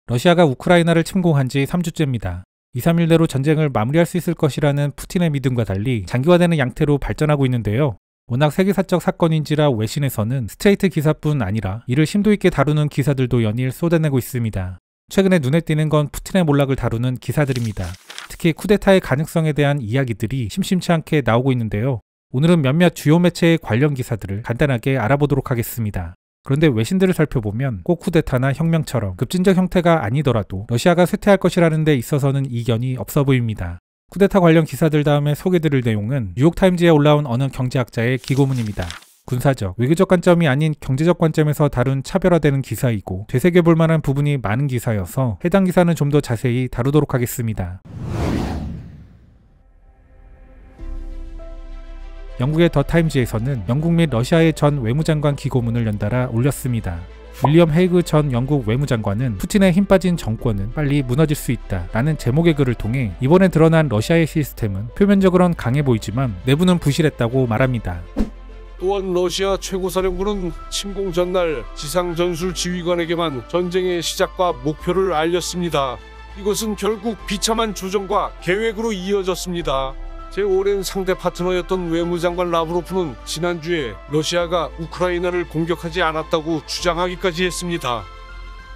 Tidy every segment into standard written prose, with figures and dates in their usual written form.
러시아가 우크라이나를 침공한 지 3주째입니다. 2, 3일 내로 전쟁을 마무리할 수 있을 것이라는 푸틴의 믿음과 달리 장기화되는 양태로 발전하고 있는데요. 워낙 세계사적 사건인지라 외신에서는 스트레이트 기사뿐 아니라 이를 심도 있게 다루는 기사들도 연일 쏟아내고 있습니다. 최근에 눈에 띄는 건 푸틴의 몰락을 다루는 기사들입니다. 특히 쿠데타의 가능성에 대한 이야기들이 심심치 않게 나오고 있는데요. 오늘은 몇몇 주요 매체의 관련 기사들을 간단하게 알아보도록 하겠습니다. 그런데 외신들을 살펴보면 꼭 쿠데타나 혁명처럼 급진적 형태가 아니더라도 러시아가 쇠퇴할 것이라는 데 있어서는 이견이 없어 보입니다. 쿠데타 관련 기사들 다음에 소개드릴 내용은 뉴욕타임즈에 올라온 어느 경제학자의 기고문입니다. 군사적, 외교적 관점이 아닌 경제적 관점에서 다룬 차별화되는 기사이고 되새겨볼 만한 부분이 많은 기사여서 해당 기사는 좀 더 자세히 다루도록 하겠습니다. 영국의 더 타임즈에서는 영국 및 러시아의 전 외무장관 기고문을 연달아 올렸습니다. 윌리엄 헤이그 전 영국 외무장관은 푸틴의 힘 빠진 정권은 빨리 무너질 수 있다 라는 제목의 글을 통해 이번에 드러난 러시아의 시스템은 표면적으론 강해 보이지만 내부는 부실했다고 말합니다. 또한 러시아 최고사령부는 침공 전날 지상전술 지휘관에게만 전쟁의 시작과 목표를 알렸습니다. 이것은 결국 비참한 조정과 계획으로 이어졌습니다. 제 오랜 상대 파트너였던 외무장관 라브로프는 지난주에 러시아가 우크라이나를 공격하지 않았다고 주장하기까지 했습니다.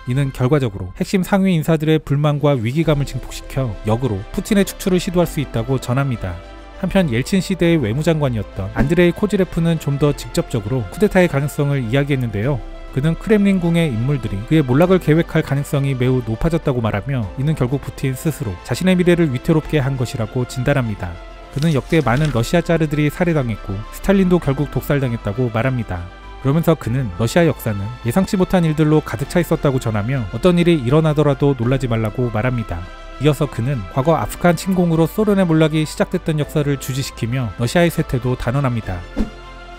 이는 결과적으로 핵심 상위 인사들의 불만과 위기감을 증폭시켜 역으로 푸틴의 축출을 시도할 수 있다고 전합니다. 한편 옐친 시대의 외무장관이었던 안드레이 코지레프는 좀 더 직접적으로 쿠데타의 가능성을 이야기했는데요. 그는 크렘린궁의 인물들이 그의 몰락을 계획할 가능성이 매우 높아졌다고 말하며 이는 결국 푸틴 스스로 자신의 미래를 위태롭게 한 것이라고 진단합니다. 그는 역대 많은 러시아 짜르들이 살해당했고 스탈린도 결국 독살당했다고 말합니다. 그러면서 그는 러시아 역사는 예상치 못한 일들로 가득 차 있었다고 전하며 어떤 일이 일어나더라도 놀라지 말라고 말합니다. 이어서 그는 과거 아프간 침공으로 소련의 몰락이 시작됐던 역사를 주지시키며 러시아의 쇠퇴도 단언합니다.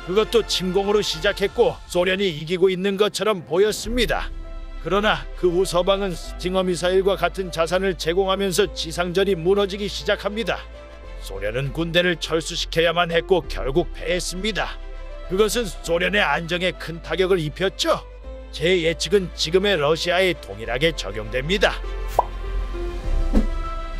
그것도 침공으로 시작했고 소련이 이기고 있는 것처럼 보였습니다. 그러나 그 후 서방은 스팅어 미사일과 같은 자산을 제공하면서 지상전이 무너지기 시작합니다. 소련은 군대를 철수시켜야만 했고 결국 패했습니다. 그것은 소련의 안정에 큰 타격을 입혔죠. 제 예측은 지금의 러시아에 동일하게 적용됩니다.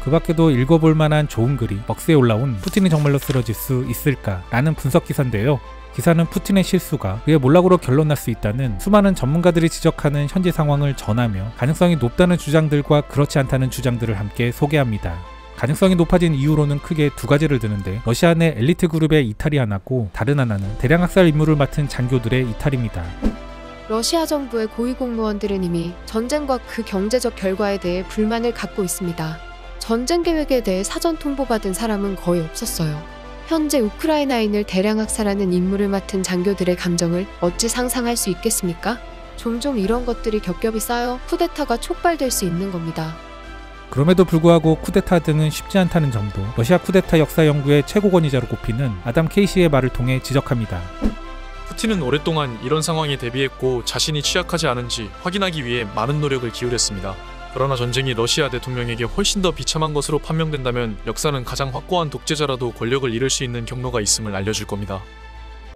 그 밖에도 읽어볼 만한 좋은 글이 벅스에 올라온 푸틴이 정말로 쓰러질 수 있을까? 라는 분석 기사인데요. 기사는 푸틴의 실수가 그의 몰락으로 결론날 수 있다는 수많은 전문가들이 지적하는 현재 상황을 전하며 가능성이 높다는 주장들과 그렇지 않다는 주장들을 함께 소개합니다. 가능성이 높아진 이유로는 크게 두 가지를 드는데 러시아 내 엘리트 그룹의 이탈이 하나고 다른 하나는 대량 학살 임무를 맡은 장교들의 이탈입니다. 러시아 정부의 고위 공무원들은 이미 전쟁과 그 경제적 결과에 대해 불만을 갖고 있습니다. 전쟁 계획에 대해 사전 통보받은 사람은 거의 없었어요. 현재 우크라이나인을 대량 학살하는 임무를 맡은 장교들의 감정을 어찌 상상할 수 있겠습니까? 종종 이런 것들이 겹겹이 쌓여 쿠데타가 촉발될 수 있는 겁니다. 그럼에도 불구하고 쿠데타 등은 쉽지 않다는 점도 러시아 쿠데타 역사 연구의 최고 권위자로 꼽히는 아담 케이시의 말을 통해 지적합니다. 푸틴은 오랫동안 이런 상황에 대비했고 자신이 취약하지 않은지 확인하기 위해 많은 노력을 기울였습니다. 그러나 전쟁이 러시아 대통령에게 훨씬 더 비참한 것으로 판명된다면 역사는 가장 확고한 독재자라도 권력을 잃을 수 있는 경로가 있음을 알려줄 겁니다.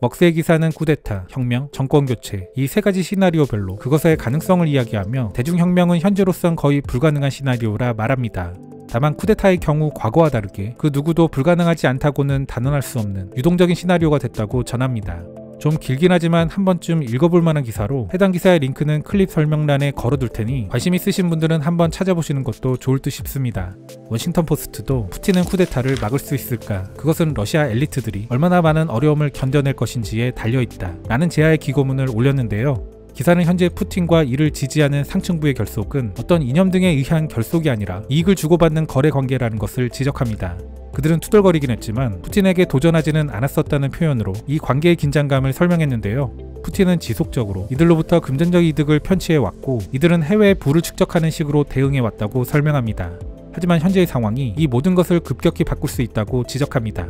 벅스의 기사는 쿠데타, 혁명, 정권교체 이 세 가지 시나리오별로 그것의 가능성을 이야기하며 대중혁명은 현재로선 거의 불가능한 시나리오라 말합니다. 다만 쿠데타의 경우 과거와 다르게 그 누구도 불가능하지 않다고는 단언할 수 없는 유동적인 시나리오가 됐다고 전합니다. 좀 길긴 하지만 한 번쯤 읽어볼 만한 기사로 해당 기사의 링크는 클립 설명란에 걸어둘 테니 관심 있으신 분들은 한번 찾아보시는 것도 좋을 듯 싶습니다. 워싱턴 포스트도 푸틴은 쿠데타를 막을 수 있을까? 그것은 러시아 엘리트들이 얼마나 많은 어려움을 견뎌낼 것인지에 달려있다 라는 제하의 기고문을 올렸는데요. 기사는 현재 푸틴과 이를 지지하는 상층부의 결속은 어떤 이념 등에 의한 결속이 아니라 이익을 주고받는 거래 관계라는 것을 지적합니다. 그들은 투덜거리긴 했지만 푸틴에게 도전하지는 않았었다는 표현으로 이 관계의 긴장감을 설명했는데요. 푸틴은 지속적으로 이들로부터 금전적 이득을 편취해왔고 이들은 해외의 부를 축적하는 식으로 대응해왔다고 설명합니다. 하지만 현재의 상황이 이 모든 것을 급격히 바꿀 수 있다고 지적합니다.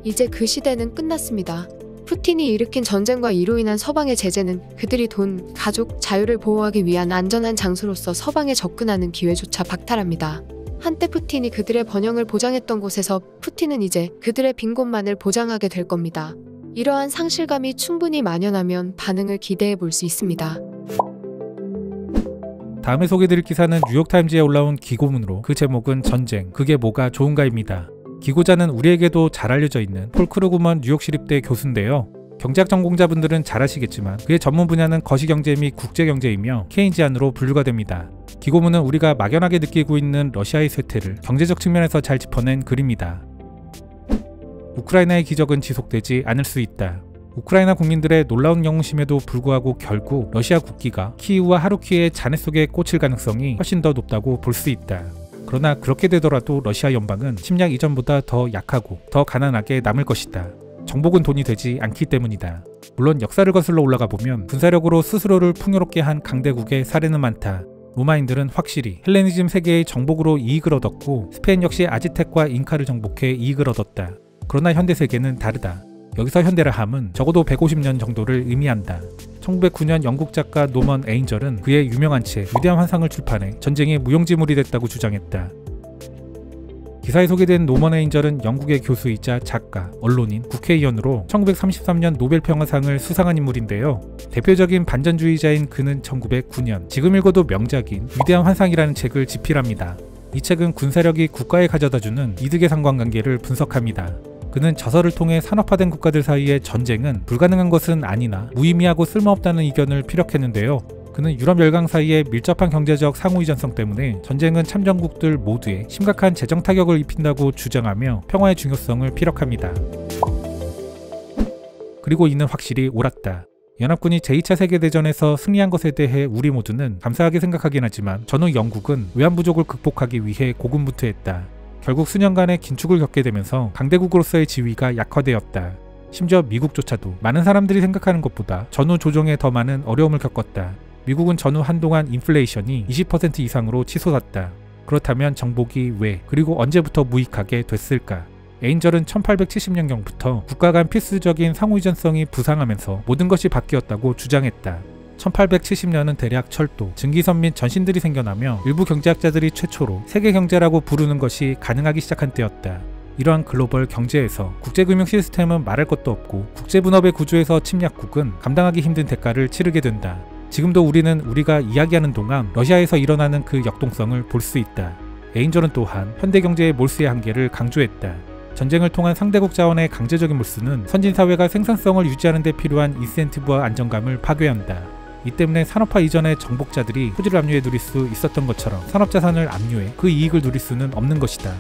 이제 그 시대는 끝났습니다. 푸틴이 일으킨 전쟁과 이로 인한 서방의 제재는 그들이 돈, 가족, 자유를 보호하기 위한 안전한 장소로서 서방에 접근하는 기회조차 박탈합니다. 한때 푸틴이 그들의 번영을 보장했던 곳에서 푸틴은 이제 그들의 빈 곳만을 보장하게 될 겁니다. 이러한 상실감이 충분히 만연하면 반응을 기대해 볼 수 있습니다. 다음에 소개드릴 기사는 뉴욕타임즈에 올라온 기고문으로 그 제목은 전쟁, 그게 뭐가 좋은가입니다. 기고자는 우리에게도 잘 알려져 있는 폴 크루그먼 뉴욕시립대 교수인데요. 경제학 전공자분들은 잘 아시겠지만 그의 전문 분야는 거시경제 및 국제경제이며 케인지안으로 분류가 됩니다. 기고문은 우리가 막연하게 느끼고 있는 러시아의 쇠퇴를 경제적 측면에서 잘 짚어낸 글입니다. 우크라이나의 기적은 지속되지 않을 수 있다. 우크라이나 국민들의 놀라운 영웅심에도 불구하고 결국 러시아 국기가 키이우와 하루키의 잔해 속에 꽂힐 가능성이 훨씬 더 높다고 볼 수 있다. 그러나 그렇게 되더라도 러시아 연방은 침략 이전보다 더 약하고 더 가난하게 남을 것이다. 정복은 돈이 되지 않기 때문이다. 물론 역사를 거슬러 올라가 보면 군사력으로 스스로를 풍요롭게 한 강대국의 사례는 많다. 로마인들은 확실히 헬레니즘 세계의 정복으로 이익을 얻었고 스페인 역시 아즈텍과 잉카를 정복해 이익을 얻었다. 그러나 현대 세계는 다르다. 여기서 현대라 함은 적어도 150년 정도를 의미한다. 1909년 영국 작가 노먼 에인절은 그의 유명한 책 위대한 환상을 출판해 전쟁의 무용지물이 됐다고 주장했다. 기사에 소개된 노먼 에인절은 영국의 교수이자 작가, 언론인, 국회의원으로 1933년 노벨평화상을 수상한 인물인데요. 대표적인 반전주의자인 그는 1909년 지금 읽어도 명작인 위대한 환상이라는 책을 집필합니다. 이 책은 군사력이 국가에 가져다주는 이득의 상관관계를 분석합니다. 그는 저서를 통해 산업화된 국가들 사이의 전쟁은 불가능한 것은 아니나 무의미하고 쓸모없다는 의견을 피력했는데요. 그는 유럽 열강 사이의 밀접한 경제적 상호이전성 때문에 전쟁은 참전국들 모두에 심각한 재정 타격을 입힌다고 주장하며 평화의 중요성을 피력합니다. 그리고 이는 확실히 옳았다. 연합군이 제2차 세계대전에서 승리한 것에 대해 우리 모두는 감사하게 생각하긴 하지만 전후 영국은 외환 부족을 극복하기 위해 고군분투했다. 결국 수년간의 긴축을 겪게 되면서 강대국으로서의 지위가 약화되었다. 심지어 미국조차도 많은 사람들이 생각하는 것보다 전후 조정에 더 많은 어려움을 겪었다. 미국은 전후 한동안 인플레이션이 20% 이상으로 치솟았다. 그렇다면 정복이 왜 그리고 언제부터 무익하게 됐을까? 에인절은 1870년경부터 국가 간 필수적인 상호이전성이 부상하면서 모든 것이 바뀌었다고 주장했다. 1870년은 대략 철도, 증기선 및 전신들이 생겨나며 일부 경제학자들이 최초로 세계 경제라고 부르는 것이 가능하기 시작한 때였다. 이러한 글로벌 경제에서 국제금융 시스템은 말할 것도 없고 국제분업의 구조에서 침략국은 감당하기 힘든 대가를 치르게 된다. 지금도 우리는 우리가 이야기하는 동안 러시아에서 일어나는 그 역동성을 볼 수 있다. 에인절은 또한 현대경제의 몰수의 한계를 강조했다. 전쟁을 통한 상대국 자원의 강제적인 몰수는 선진사회가 생산성을 유지하는 데 필요한 인센티브와 안정감을 파괴한다. 이 때문에 산업화 이전의 정복자들이 토지를 압류해 누릴 수 있었던 것처럼 산업자산을 압류해 그 이익을 누릴 수는 없는 것이다.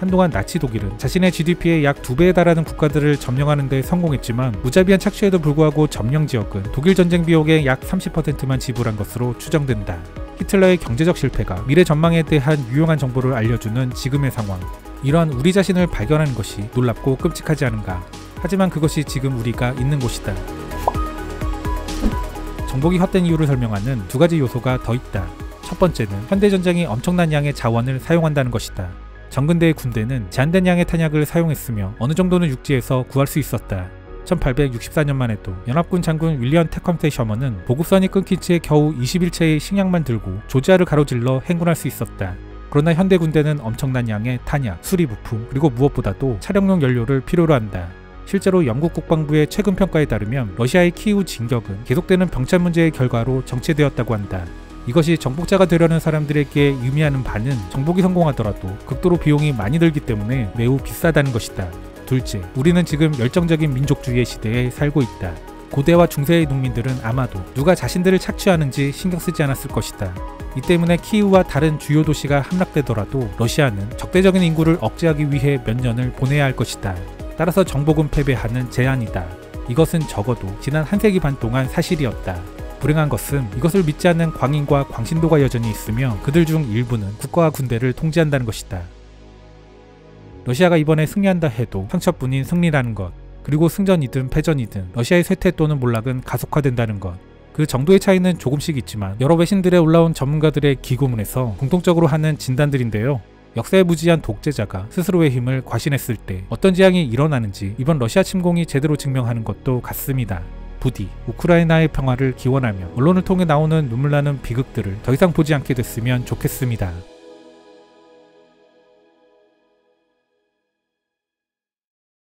한동안 나치 독일은 자신의 GDP의 약 2배에 달하는 국가들을 점령하는 데 성공했지만 무자비한 착취에도 불구하고 점령 지역은 독일 전쟁 비용의 약 30%만 지불한 것으로 추정된다. 히틀러의 경제적 실패가 미래 전망에 대한 유용한 정보를 알려주는 지금의 상황. 이러한 우리 자신을 발견하는 것이 놀랍고 끔찍하지 않은가. 하지만 그것이 지금 우리가 있는 곳이다. 정복이 헛된 이유를 설명하는 두 가지 요소가 더 있다. 첫 번째는 현대전쟁이 엄청난 양의 자원을 사용한다는 것이다. 전근대의 군대는 제한된 양의 탄약을 사용했으며 어느 정도는 육지에서 구할 수 있었다. 1864년만 해도 연합군 장군 윌리엄 테컴페 셔먼은 보급선이 끊긴 채 겨우 21채의 식량만 들고 조지아를 가로질러 행군할 수 있었다. 그러나 현대 군대는 엄청난 양의 탄약, 수리부품, 그리고 무엇보다도 차량용 연료를 필요로 한다. 실제로 영국 국방부의 최근 평가에 따르면 러시아의 키이우 진격은 계속되는 병찰 문제의 결과로 정체되었다고 한다. 이것이 정복자가 되려는 사람들에게 의미하는 바는 정복이 성공하더라도 극도로 비용이 많이 들기 때문에 매우 비싸다는 것이다. 둘째, 우리는 지금 열정적인 민족주의의 시대에 살고 있다. 고대와 중세의 농민들은 아마도 누가 자신들을 착취하는지 신경 쓰지 않았을 것이다. 이 때문에 키이우와 다른 주요 도시가 함락되더라도 러시아는 적대적인 인구를 억제하기 위해 몇 년을 보내야 할 것이다. 따라서 정복은 패배하는 제안이다. 이것은 적어도 지난 한 세기 반 동안 사실이었다. 불행한 것은 이것을 믿지 않는 광인과 광신도가 여전히 있으며 그들 중 일부는 국가와 군대를 통제한다는 것이다. 러시아가 이번에 승리한다 해도 상처뿐인 승리라는 것, 그리고 승전이든 패전이든 러시아의 쇠퇴 또는 몰락은 가속화된다는 것, 그 정도의 차이는 조금씩 있지만 여러 외신들에 올라온 전문가들의 기고문에서 공통적으로 하는 진단들인데요. 역사에 무지한 독재자가 스스로의 힘을 과신했을 때 어떤 재앙이 일어나는지 이번 러시아 침공이 제대로 증명하는 것도 같습니다. 부디 우크라이나의 평화를 기원하며 언론을 통해 나오는 눈물나는 비극들을 더 이상 보지 않게 됐으면 좋겠습니다.